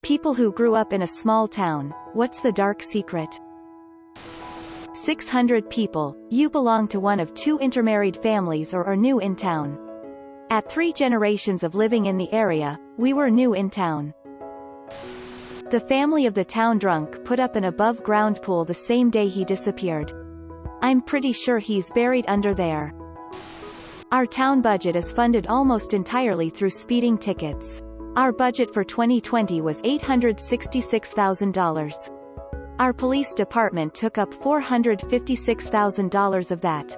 People who grew up in a small town, what's the dark secret? 600 people, you belong to one of 2 intermarried families or are new in town. At 3 generations of living in the area, we were new in town. The family of the town drunk put up an above-ground pool the same day he disappeared. I'm pretty sure he's buried under there. Our town budget is funded almost entirely through speeding tickets. Our budget for 2020 was $866,000. Our police department took up $456,000 of that.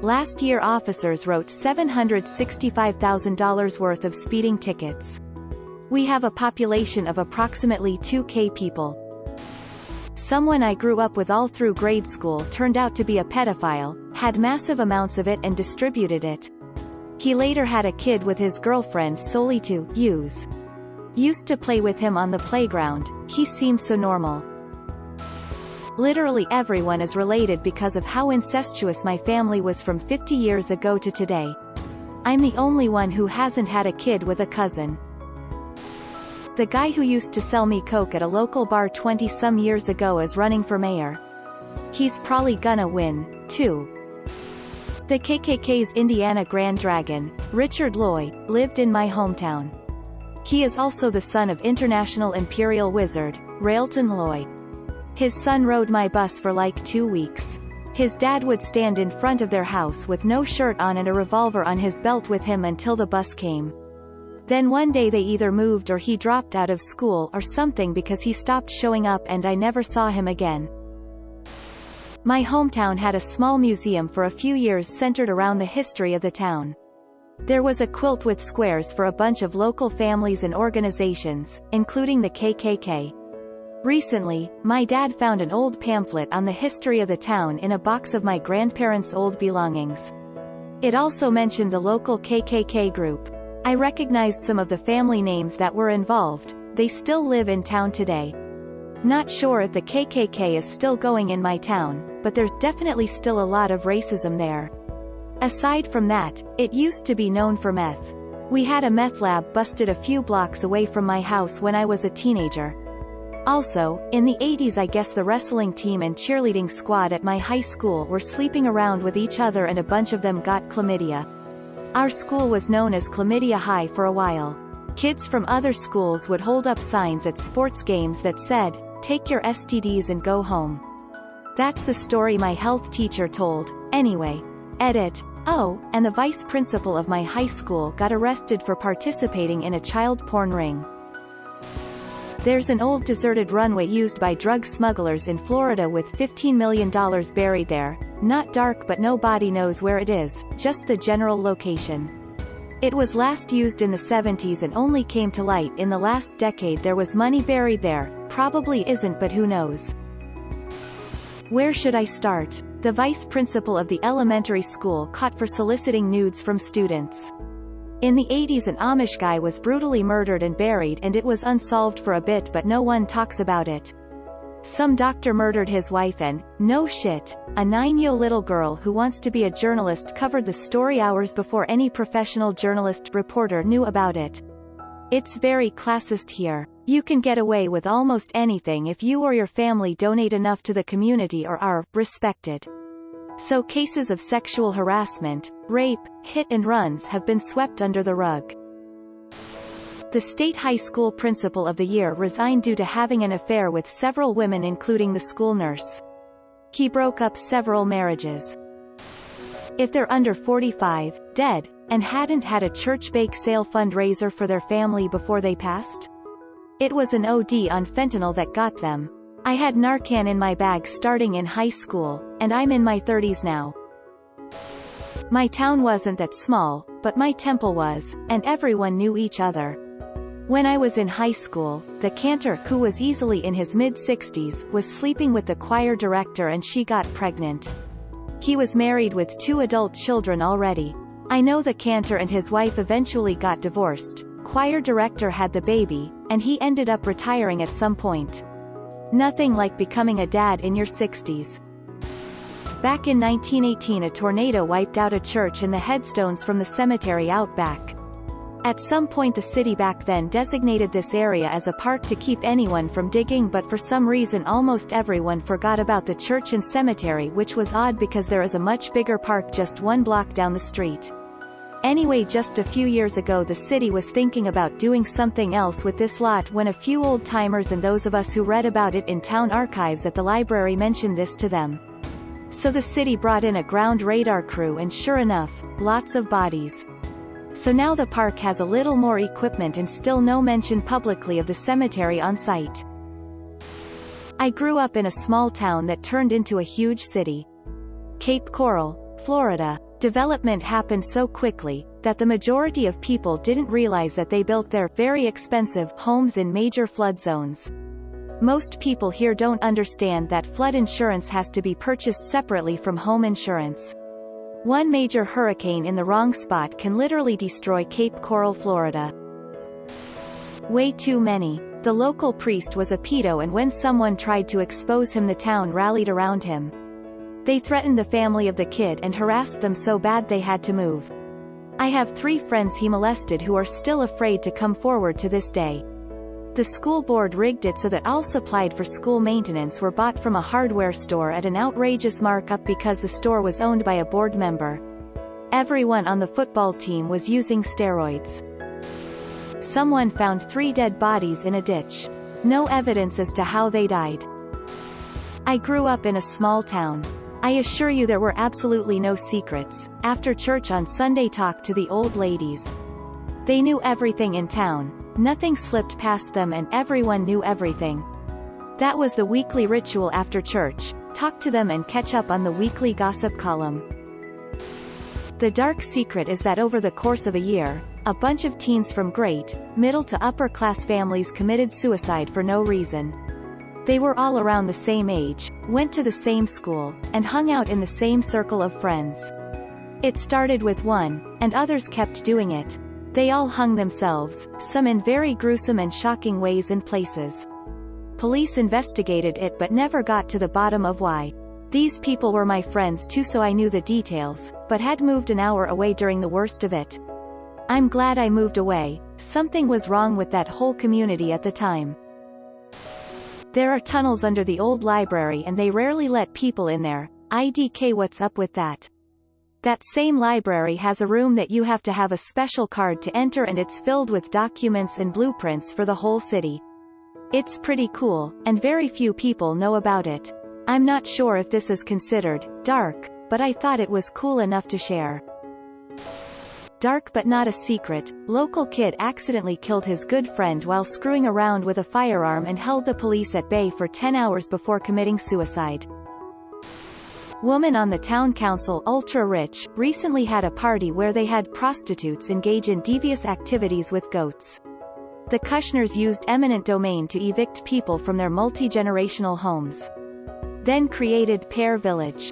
Last year officers wrote $765,000 worth of speeding tickets. We have a population of approximately 2,000 people. Someone I grew up with all through grade school turned out to be a pedophile, had massive amounts of it and distributed it. He later had a kid with his girlfriend solely to use. Used to play with him on the playground, he seemed so normal. Literally everyone is related because of how incestuous my family was from 50 years ago to today. I'm the only one who hasn't had a kid with a cousin. The guy who used to sell me coke at a local bar 20-some years ago is running for mayor. He's probably gonna win, too. The KKK's Indiana Grand Dragon, Richard Loy, lived in my hometown. He is also the son of international imperial wizard, Railton Loy. His son rode my bus for like 2 weeks. His dad would stand in front of their house with no shirt on and a revolver on his belt with him until the bus came. Then one day they either moved or he dropped out of school or something because he stopped showing up and I never saw him again. My hometown had a small museum for a few years centered around the history of the town. There was a quilt with squares for a bunch of local families and organizations, including the KKK. Recently, my dad found an old pamphlet on the history of the town in a box of my grandparents' old belongings. It also mentioned the local KKK group. I recognized some of the family names that were involved. They still live in town today. Not sure if the KKK is still going in my town, but there's definitely still a lot of racism there. Aside from that, it used to be known for meth. We had a meth lab busted a few blocks away from my house when I was a teenager. Also, in the 80s I guess the wrestling team and cheerleading squad at my high school were sleeping around with each other and a bunch of them got chlamydia. Our school was known as Chlamydia High for a while. Kids from other schools would hold up signs at sports games that said, "Take your STDs and go home." That's the story my health teacher told. Anyway. Edit. Oh, and the vice principal of my high school got arrested for participating in a child porn ring. There's an old deserted runway used by drug smugglers in Florida with $15 million buried there. Not dark but nobody knows where it is, just the general location. It was last used in the 70s and only came to light in the last decade. There was money buried there, probably isn't but who knows. Where should I start? The vice principal of the elementary school caught for soliciting nudes from students. In the 80s an Amish guy was brutally murdered and buried and it was unsolved for a bit but no one talks about it. Some doctor murdered his wife and, no shit, a 9-year-old little girl who wants to be a journalist covered the story hours before any professional journalist reporter knew about it. It's very classist here. You can get away with almost anything if you or your family donate enough to the community or are respected. So cases of sexual harassment, rape, hit and runs have been swept under the rug. The state high school principal of the year resigned due to having an affair with several women including the school nurse. He broke up several marriages. If they're under 45, dead, and hadn't had a church bake sale fundraiser for their family before they passed? It was an OD on fentanyl that got them. I had Narcan in my bag starting in high school, and I'm in my 30s now. My town wasn't that small, but my temple was, and everyone knew each other. When I was in high school, the cantor, who was easily in his mid-60s, was sleeping with the choir director and she got pregnant. He was married with 2 adult children already. I know the cantor and his wife eventually got divorced. Choir director had the baby, and he ended up retiring at some point. Nothing like becoming a dad in your 60s. Back in 1918 a tornado wiped out a church and the headstones from the cemetery out back. At some point the city back then designated this area as a park to keep anyone from digging, but for some reason almost everyone forgot about the church and cemetery, which was odd because there is a much bigger park just 1 block down the street. Anyway, just a few years ago the city was thinking about doing something else with this lot when a few old-timers and those of us who read about it in town archives at the library mentioned this to them. So the city brought in a ground radar crew and sure enough, lots of bodies. So now the park has a little more equipment and still no mention publicly of the cemetery on site. I grew up in a small town that turned into a huge city. Cape Coral, Florida. Development happened so quickly that the majority of people didn't realize that they built their very expensive homes in major flood zones. Most people here don't understand that flood insurance has to be purchased separately from home insurance. One major hurricane in the wrong spot can literally destroy Cape Coral, Florida. Way too many. The local priest was a pedo, and when someone tried to expose him the town rallied around him. They threatened the family of the kid and harassed them so bad they had to move. I have 3 friends he molested who are still afraid to come forward to this day. The school board rigged it so that all supplied for school maintenance were bought from a hardware store at an outrageous markup because the store was owned by a board member. Everyone on the football team was using steroids. Someone found 3 dead bodies in a ditch. No evidence as to how they died. I grew up in a small town. I assure you there were absolutely no secrets. After church on Sunday, talk to the old ladies. They knew everything in town. Nothing slipped past them and everyone knew everything. That was the weekly ritual after church, talk to them and catch up on the weekly gossip column. The dark secret is that over the course of a year, a bunch of teens from great, middle to upper class families committed suicide for no reason. They were all around the same age, went to the same school, and hung out in the same circle of friends. It started with one, and others kept doing it. They all hung themselves, some in very gruesome and shocking ways and places. Police investigated it but never got to the bottom of why. These people were my friends too, so I knew the details, but had moved an hour away during the worst of it. I'm glad I moved away. Something was wrong with that whole community at the time. There are tunnels under the old library and they rarely let people in there. IDK, what's up with that? That same library has a room that you have to have a special card to enter, and it's filled with documents and blueprints for the whole city. It's pretty cool, and very few people know about it. I'm not sure if this is considered dark, but I thought it was cool enough to share. Dark but not a secret, local kid accidentally killed his good friend while screwing around with a firearm and held the police at bay for 10 hours before committing suicide. Woman on the town council, ultra rich, recently had a party where they had prostitutes engage in devious activities with goats. The Kushners used eminent domain to evict people from their multi-generational homes. Then created Pear Village.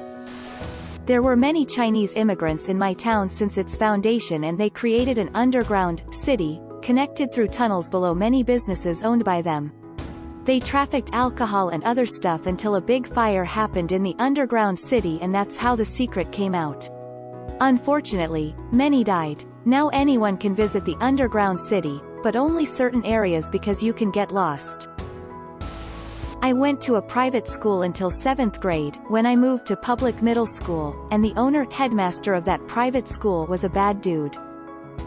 There were many Chinese immigrants in my town since its foundation, and they created an underground city, connected through tunnels below many businesses owned by them. They trafficked alcohol and other stuff until a big fire happened in the underground city, and that's how the secret came out. Unfortunately, many died. Now anyone can visit the underground city, but only certain areas because you can get lost. I went to a private school until 7th grade, when I moved to public middle school, and the headmaster of that private school was a bad dude.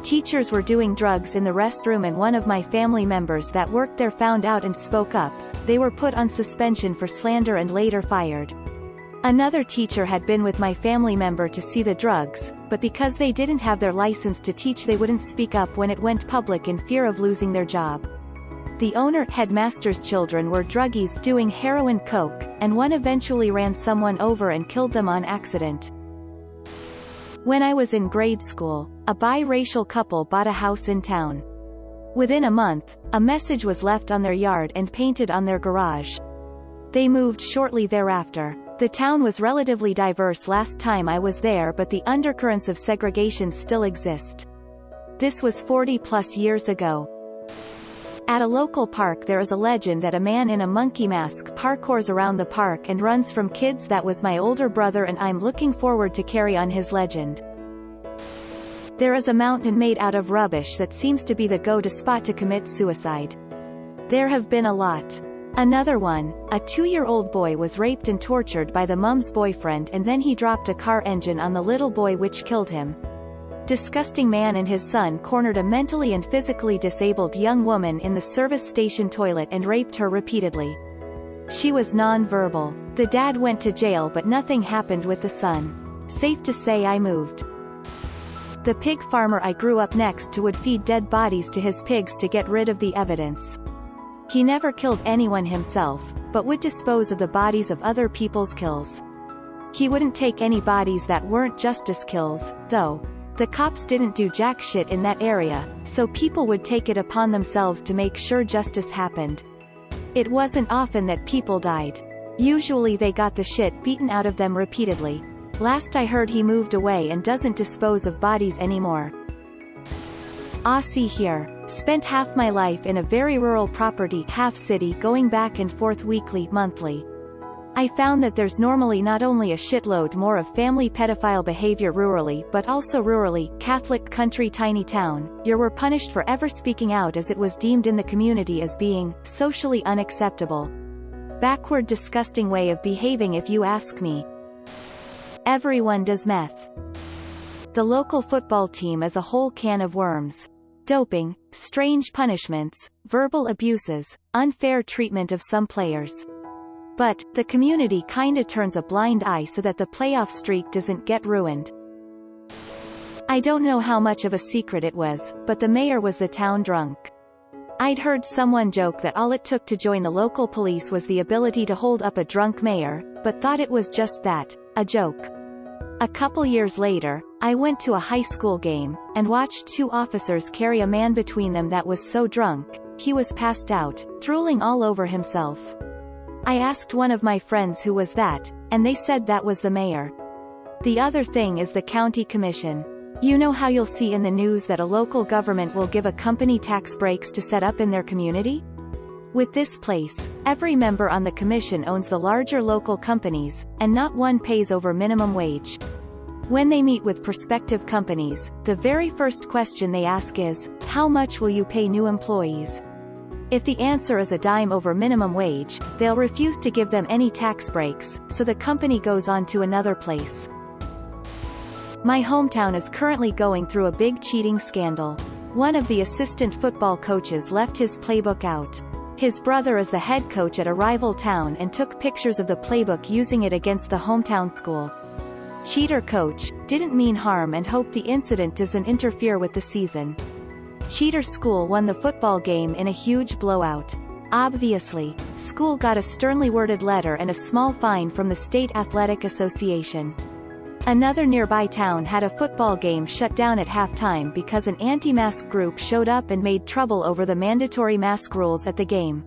Teachers were doing drugs in the restroom, and one of my family members that worked there found out and spoke up. They were put on suspension for slander and later fired. Another teacher had been with my family member to see the drugs, but because they didn't have their license to teach, they wouldn't speak up when it went public in fear of losing their job. The headmaster's children were druggies doing heroin, coke, and one eventually ran someone over and killed them on accident. When I was in grade school, a biracial couple bought a house in town. Within a month, a message was left on their yard and painted on their garage. They moved shortly thereafter. The town was relatively diverse last time I was there, but the undercurrents of segregation still exist. This was 40+ years ago. At a local park there is a legend that a man in a monkey mask parkours around the park and runs from kids. That was my older brother, and I'm looking forward to carry on his legend. There is a mountain made out of rubbish that seems to be the go-to spot to commit suicide. There have been a lot. Another one, a 2-year-old boy was raped and tortured by the mom's boyfriend and then he dropped a car engine on the little boy which killed him. Disgusting man and his son cornered a mentally and physically disabled young woman in the service station toilet and raped her repeatedly. She was non-verbal. The dad went to jail but nothing happened with the son. Safe to say I moved. The pig farmer I grew up next to would feed dead bodies to his pigs to get rid of the evidence. He never killed anyone himself, but would dispose of the bodies of other people's kills. He wouldn't take any bodies that weren't justice kills, though. The cops didn't do jack shit in that area, so people would take it upon themselves to make sure justice happened. It wasn't often that people died. Usually they got the shit beaten out of them repeatedly. Last I heard he moved away and doesn't dispose of bodies anymore. See here. Spent half my life in a very rural property, half city, going back and forth weekly, monthly. I found that there's normally not only a shitload more of family pedophile behavior rurally but also rurally, Catholic country tiny town, you were punished for ever speaking out as it was deemed in the community as being socially unacceptable. Backward, disgusting way of behaving if you ask me. Everyone does meth. The local football team is a whole can of worms. Doping, strange punishments, verbal abuses, unfair treatment of some players. But, the community kinda turns a blind eye so that the playoff streak doesn't get ruined. I don't know how much of a secret it was, but the mayor was the town drunk. I'd heard someone joke that all it took to join the local police was the ability to hold up a drunk mayor, but thought it was just that, a joke. A couple years later, I went to a high school game, and watched 2 officers carry a man between them that was so drunk, he was passed out, drooling all over himself. I asked one of my friends who was that, and they said that was the mayor. The other thing is the county commission. You know how you'll see in the news that a local government will give a company tax breaks to set up in their community? With this place, every member on the commission owns the larger local companies, and not one pays over minimum wage. When they meet with prospective companies, the very first question they ask is, how much will you pay new employees? If the answer is a dime over minimum wage, they'll refuse to give them any tax breaks, so the company goes on to another place. My hometown is currently going through a big cheating scandal. One of the assistant football coaches left his playbook out. His brother is the head coach at a rival town and took pictures of the playbook using it against the hometown school. Cheater coach, didn't mean harm and hoped the incident doesn't interfere with the season. Cheater school won the football game in a huge blowout. Obviously, school got a sternly worded letter and a small fine from the State Athletic Association. Another nearby town had a football game shut down at halftime because an anti-mask group showed up and made trouble over the mandatory mask rules at the game.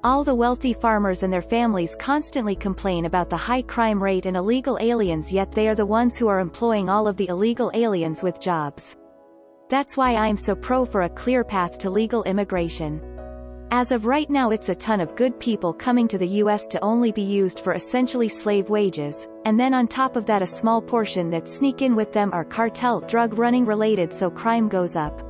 All the wealthy farmers and their families constantly complain about the high crime rate and illegal aliens, yet they are the ones who are employing all of the illegal aliens with jobs. That's why I'm so pro for a clear path to legal immigration. As of right now, it's a ton of good people coming to the US to only be used for essentially slave wages, and then on top of that a small portion that sneak in with them are cartel drug running related, so crime goes up.